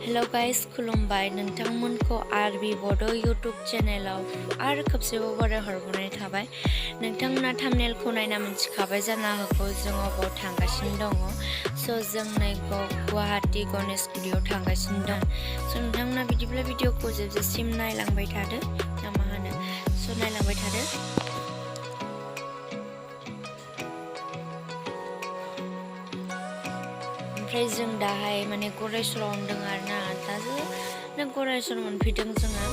Hello guys खुलुमबाय नोंथांमोनखौ आरबि बड' YouTube चेनेलाव आरो खेबसेबाव बरायहरनाय थाबाय। नोंथांमोना थाम्बनेलखौ नायना मिथिखाबाय जानो हागौ जों अबाव थांगासिनो दङ। जों नै गुवाहाटी गणेशगुरियाव थांगासिनो दं। नोंथांमोना बिदिब्ला भिडिअखौ जोबजासिम नायलांबाय थादो ना मा होनो। नायलांबाय थादो। ओमफ्राय जों दाहाय माने गरेस्वराव दं आरोना दासो गरेस्वर मोनफैदों जोङो।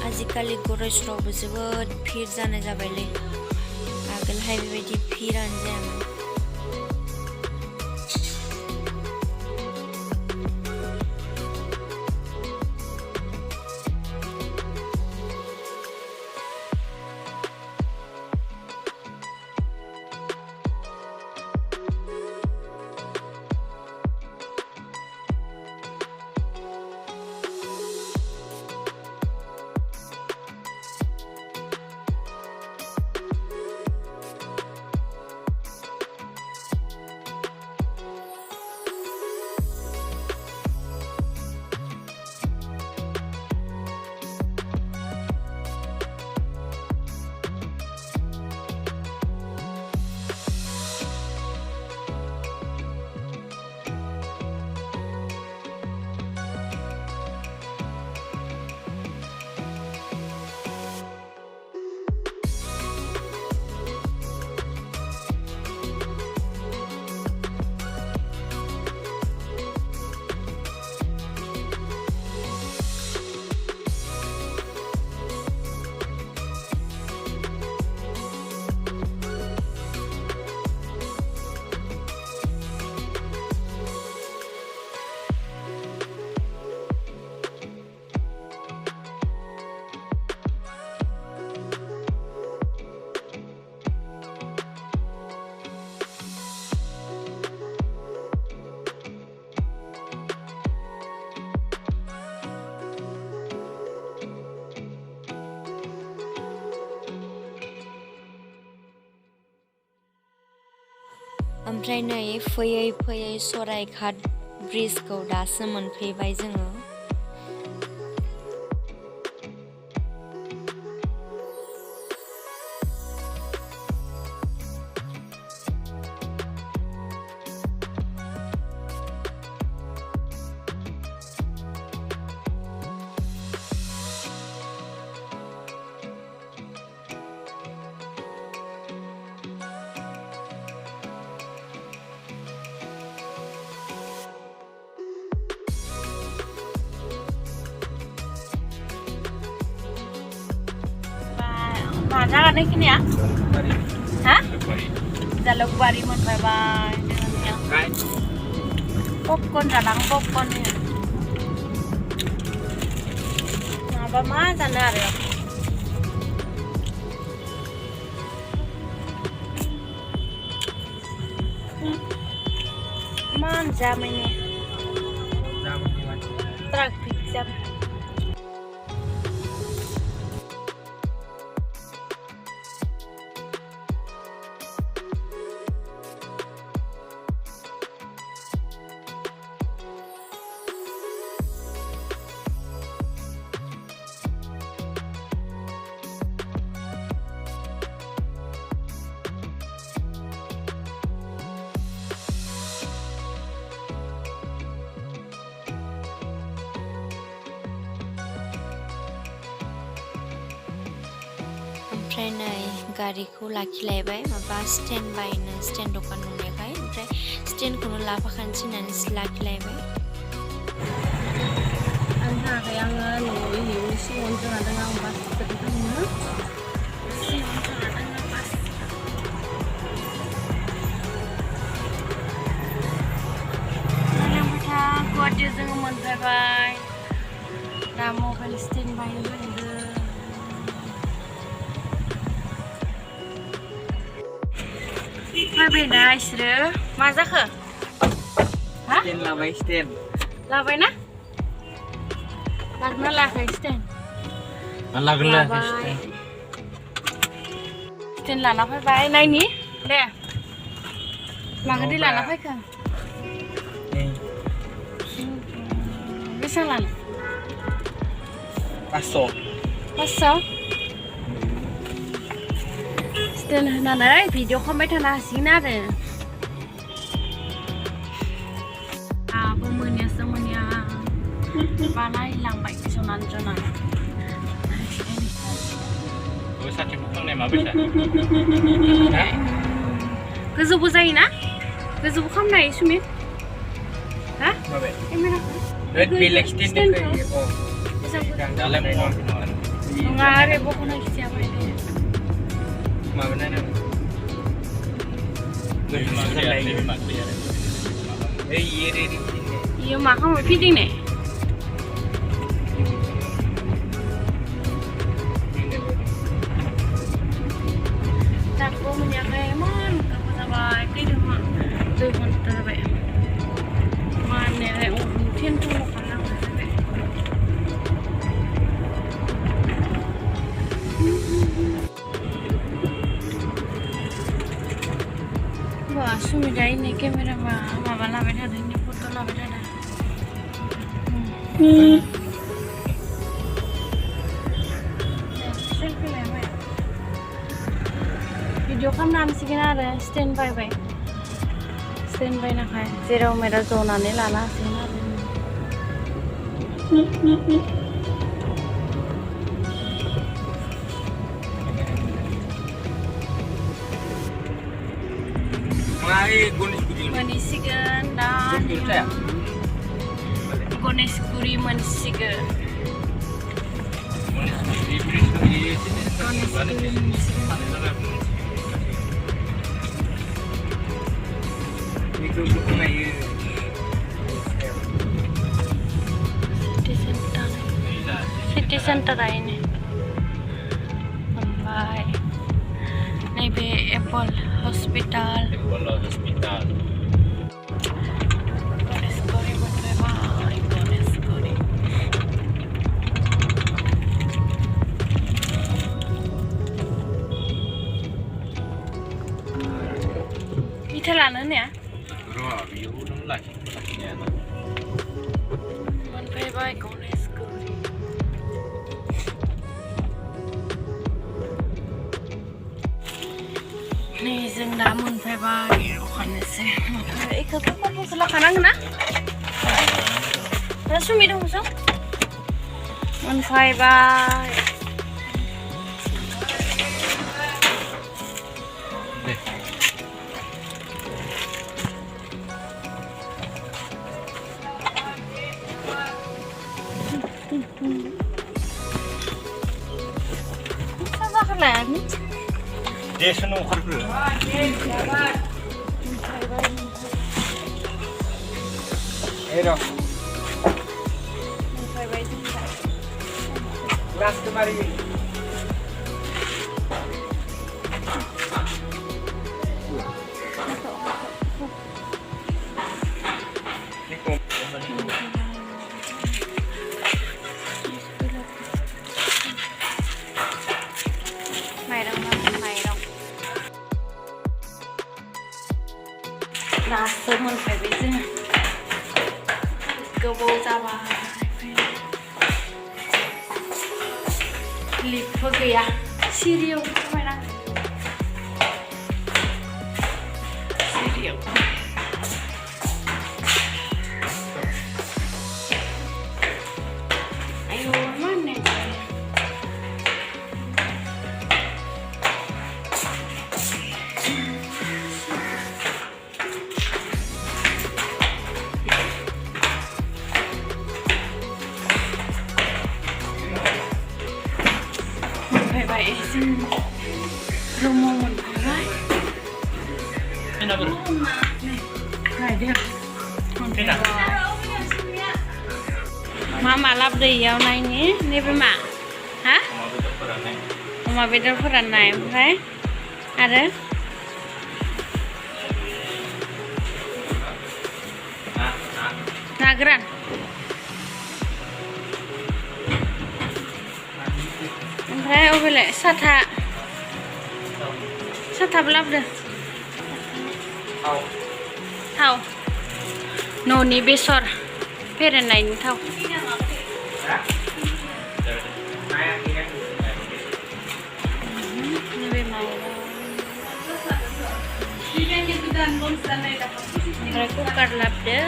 आजिखालि गरेस्वरावबो जोबोद भिर जानाय जाबायलै। आगोलहाय बेबायदि भिरानो जायामोन। ओमफ्राय नै फैयै फैयै सराइघाट ब्रिजखौ दासो मोनफैबाय जोङो। जागानो खिनिया हा जालुकबारि मोनफैबाय पपकर्न जालां पपकर्न माबा मा जानो आरो मान जामैनि ट्राफिक जाम। ओमफ्राय नै गारिखौ लाखिलायबाय माबा स्टेन्ड बायनो स्टेन्ड दखान नुनायखाय ओमफ्राय स्टेन्डखौनो लाफाखानोसै होननानै लाखिलायबाय। आं थाखाय आङो न'आव सिङावनो जोंहा दङ आं बास टिकेट थांनो सिङाव जोंहा दङ बास गुवाहाटीयाव जोङो मोनफैबाय दा मबाइल स्टेन्ड बायनो नागिरदों। फैबाय दा इसोरो मा जाखो हा स्टेन्ड लाबाय स्टेन्ड लाबाय ना लागोना लायाखै स्टेन्ड लाबाय स्टेन्ड लाना फैबाय नायनि दे माखौ दै लाना फैखो बेसेबां लानो 500 स्टेन्ड होनानै भिडिअ खालामबाय थानो हासिगोन आरो आबो मोनयासो मोनया बालाय लांबाय जनानै गोजौबो जायोना गोजौबो खालामनो हायो सुमित हा नङा आरो बख'ना खिथिया बायदि iyo मा खालामो फिदिंनाय दाबो मोनयाखै इमान गोबाव जाबाय फैदोंमोन 2 घन्टा जाबाय माने फेनथ'ल' खालामनांगौ जाबाय wah Sumida ini kamera माबा लाबाय थादों ini फट' लाबाय थादों सेलफि लाबाय भिडिअ खालामनो हासिगोन आरो स्टेन्ड बायबाय स्टेन्ड बायनाखाय जेराव मेराव जनानै लानो हासिगोन आरो मोनसिगोन दा गणेशगुरि मोनसिगोन सिटी सेन्टार ini ओमफ्राय नैबे एप्पल हस्पिटाल गणेशगुरि मोनफैबाय गणेशगुरि इथा लानो होनाया मोनफैबाय गणेशगुरि नै जों दा मोनफैबाय अखानोसै इखौथ' खबरखौ लाखानांगोन ना दा सुमि दं जों मोनफैबाय देसन ओंखारग्रो दासो मोनफैबाय जोङो गोबाव जाबाय लिफ्टबो गैया सिरियाव थाबायनांगौ सिरियाव आयौ मा होननाय मोनफैबाय जों रुमाव मोनफैबाय मा लाबोदो इयाव नायनि नैबे मा हा अमा बेदर फोराननाय ओमफ्राय आरो ना गोरान ओमफ्राय अबेलाय साथाबो लाबोदो थाव न'नि बेसर फेरेननायनि थाव नैबे माइरं ओमफ्राय कुकार लाबोदो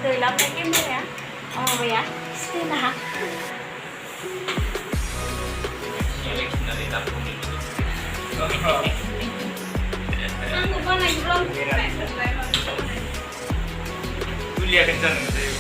दै लाबोनाय केमेराया माबाया स्टेना Kuliah kencang saya.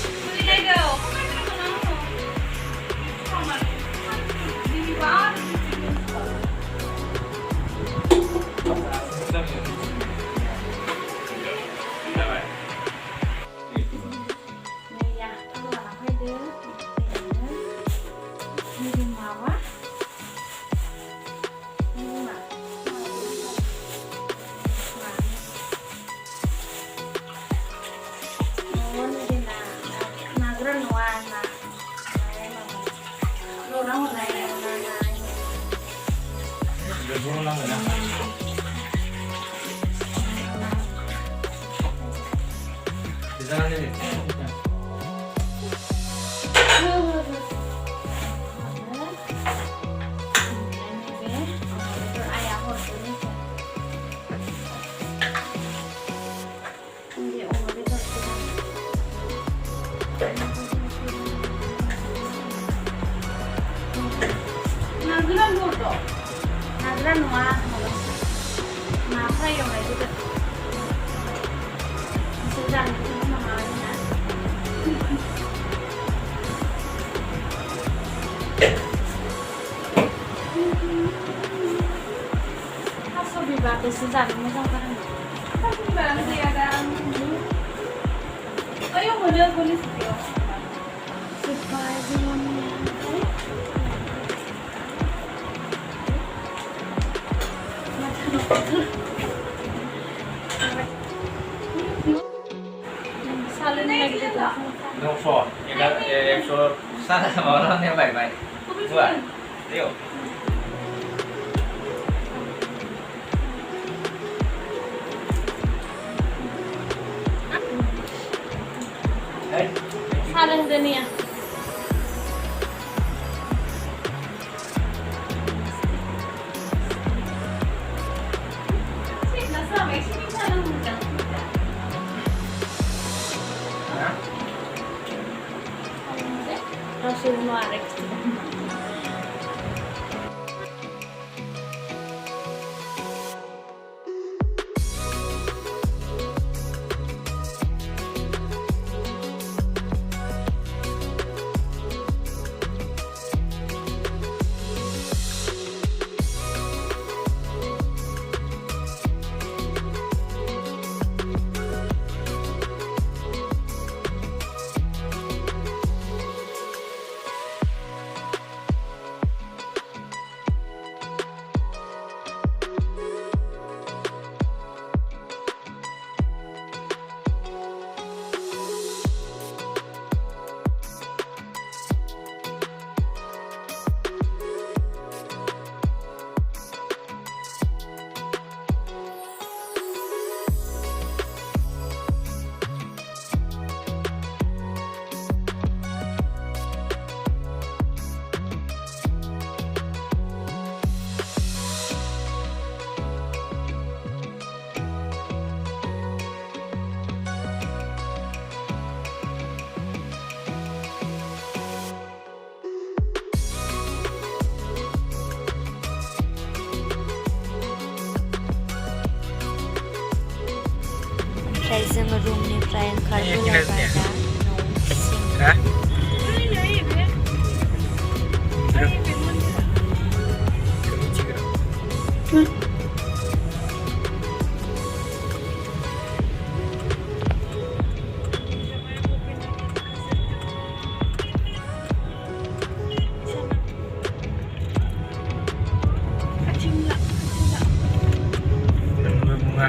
Nagran nua nah apa yang kayak gitu sedang itu mahalnya asal dibaca sedang macam apa tapi barang sih ada ayo model polis dia supaya gimana Salin lagi tu. No for. Yang so sana sama orang yang baik-baik. Buat. Tio. Salin dunia. Rasul Muarek. Oke, जोङो रुमनिफ्राय ओंखारबोलायबाय दा न'सिम Hah? Bunga.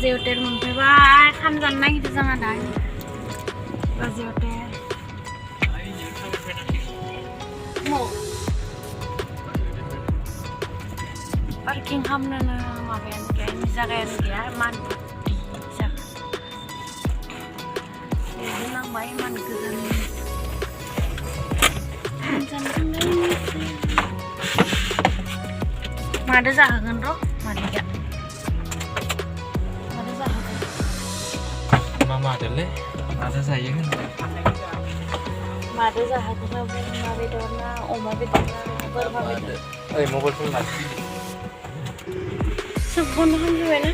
बाजै hotel मोनफैबाय खाम जानो नागिरदों जोंहा दा बाजै हटेल पार्किं खालामनोनो माबायानो गैया जागायानो गैया मान जागा नांबाय मान गोजान मादो जाहोगोन र' मालिका मादो जाहोगोन मादोलै मादो जायो होनदों मादो जाहोगोन बोरमा बेदर ना अमा बेदर ना बोरमा बेदर ओइ मबाइलखौ लाखि सबखौनो खालामजोब्बाय ना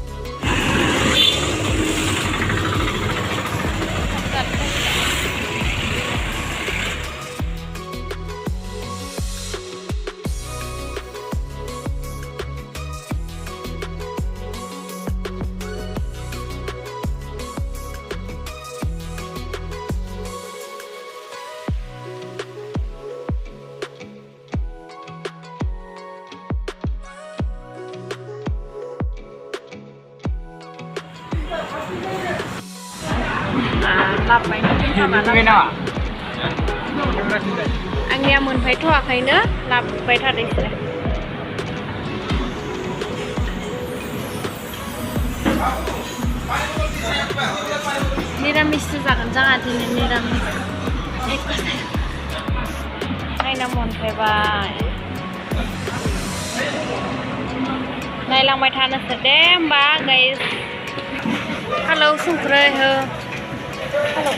लाबबाय आंनिया मोनफैथ'वाखैनो लाबबाय थादोंसै निरामिससो जागोन जोंहा दिनै निरामिस नायना मोनफैबाय नायलांबाय थानोसै दे होमबा गाइस फालौ संख्रै हो फालौ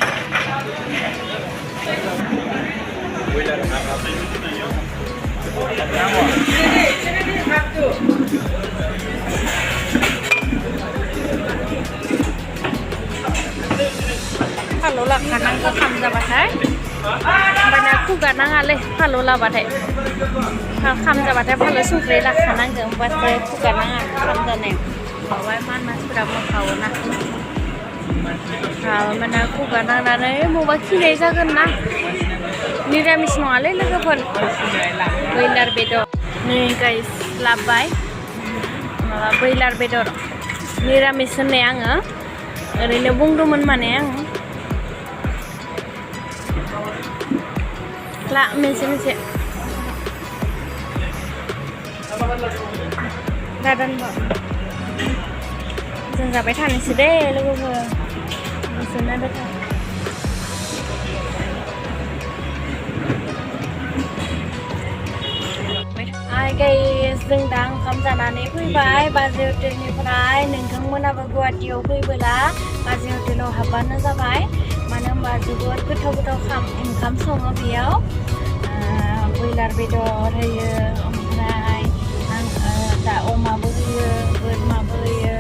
फालौ लाखानांगौ खाम जाबाथाय ओमफ्राय खुगा नाङालै फालौ लाबाथाय खाम जाबाथाय फालौ संख्रि लाखानांगौ होमबासो खुगा नाङा खाम जानायाव माबा मानसिफोरा मोखावोना माने खुगा नांनानै बबेबा खिनाय जागोन ना निरामिस नङालै लोगोफोर ब्रयलार बेदर नै गाइस लाबबाय माबा ब्रयलार बेदर निरामिस होननाय आङो ओरैनो बुंदोंमोन माने आं ला मोनसे दादान जों जाबाय थानोसै दे लोगोफोर नोंसोरना बेथा हाय गाइस जों दा ओंखाम जानानै फैबाय बाजै हटेलनिफ्राय नोंथांमोनाबो गुवाहाटीयाव फैबोला बाजै हटेलाव हाबबानो जाबाय मानो होनबा जोबोद गोथाव ओंखाम सङो बेयाव ब्रयलार बेदर होयो ओमफ्राय दा अमाबो होयो बोरमाबो होयो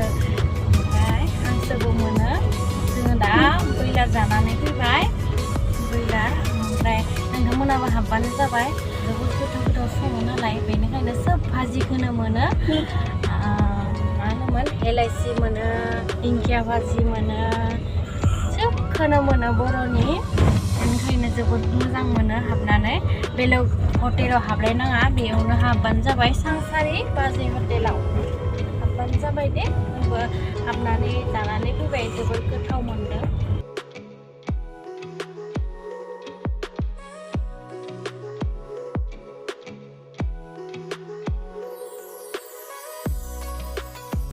ओमफ्राय हांसोबो मोनो जोङो दा ब्रयलार जानानै फैबाय ब्रयलार ओमफ्राय नोंथांमोनाबो हाबबानो जाबाय जोबोद गोथाव सङो नालाय बेनिखायनो सोब भाजिखौनो मोनो मा होनोमोन हेलाइसि मोनो दिंखिया भाजि मोनो सोबखौनो मोनो बर'नि बेनिखायनो जोबोद मोजां मोनो हाबनानै बेलेग हटेलाव हाबलायनाङा बेयावनो हाबबानो जाबाय सांसारि बाजै हटेलाव हाबबानो जाबाय दे आंबो हाबनानै जानानै फैबाय जोबोद गोथाव मोनदों